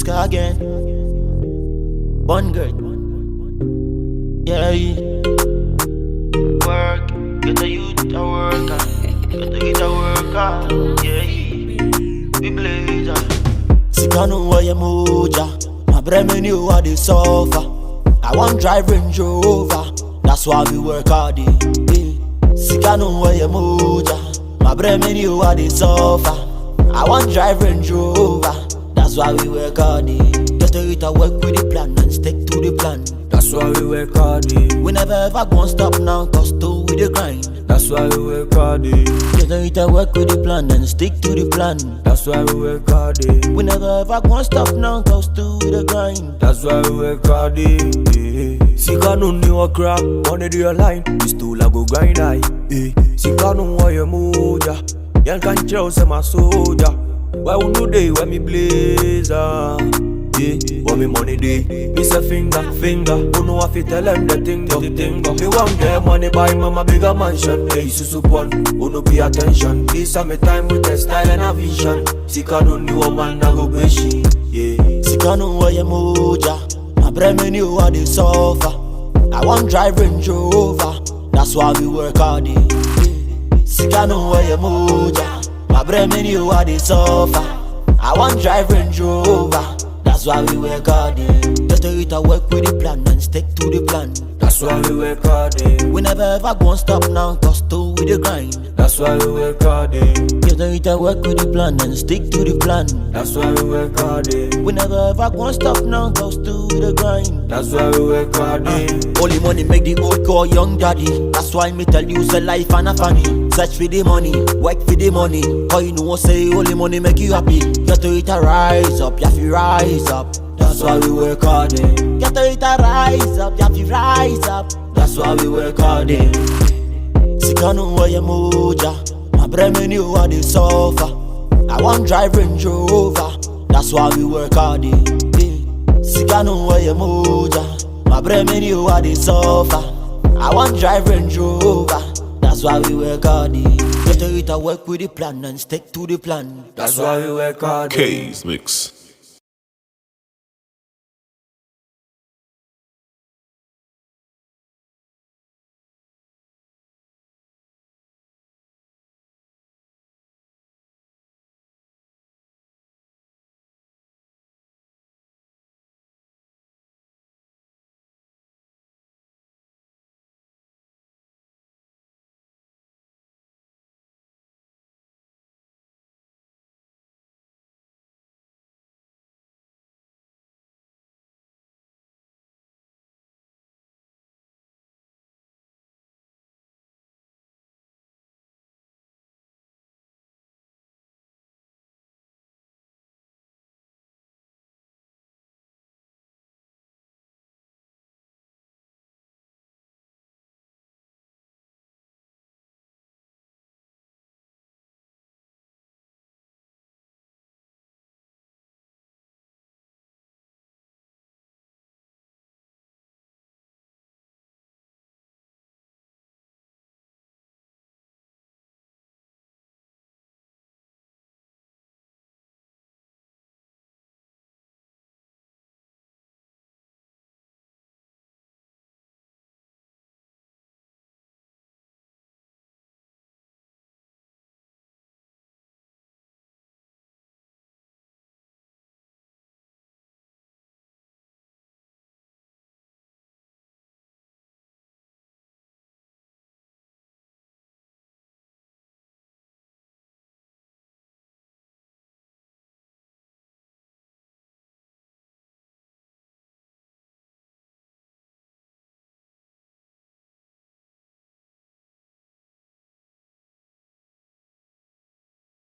Sky again. One girl. Yeah. Work. Get a youth a worker. Get a youth a worker. Yeah. We blaze. Sikano wa ya moja. My bremen you are the suffer. I want drive Range Rover. That's why we work hard. Sikano wa ya moja. My bremen you are the suffer. I want drive Range Rover. That's why we work hard. Get a youth a work with the plan and stick to the plan. That's why we work hard. We never ever gonna stop now, cause still with the grind. That's why we work hard. Get a youth a work with the plan and stick to the plan. That's why we work hard. We never ever gonna stop now, cause still with the grind. That's why we work hard. Sikano ni wa crap, money do your line. We still a go grind high. Sikano wa ya moja. Yan kan chero se my soldier. Why we no day when me blaze? When me money day, me say finger. Who know if you tell them the thing, Me want get money buy mama bigger mansion. Hey, susupon, who no pay attention. This is my time with the style and a vision. Sikano ni wa man na go beshi. Sikano wa ya moja. My bremen you are the suffer. I want drive Range Rover. That's why we work hard. Sikano wa ya moja. My bremen you are the suffer. I want drive Range Rover. That's why we work hard. Get a youth a work with the plan and stick to the plan. That's why we work hard. We never ever gonna stop now, cause still with the grind. That's why we work hard. Get a youth a work with the plan and stick to the plan. That's why we work hard. We never ever gonna stop now, cause still with the grind. That's why we work hard. Only money make the old call young daddy. That's why me tell you say life and a funny. Search for the money, work for the money. Cause you know say only money make you happy. Get to it a rise up, you have to rise up. That's why we work hard. Get to it a rise up, you have to rise up. That's why we work hard. Sikano wa ya moja. My bremen you are the suffer. I want drive Range Rover. That's why we work hard. Sikano wa ya moja. My bremen you are the suffer. I want drive Range Rover. That's why we work hard. Get a youth a work with the plan and stick to the plan. That's why we work hard. K's Mix.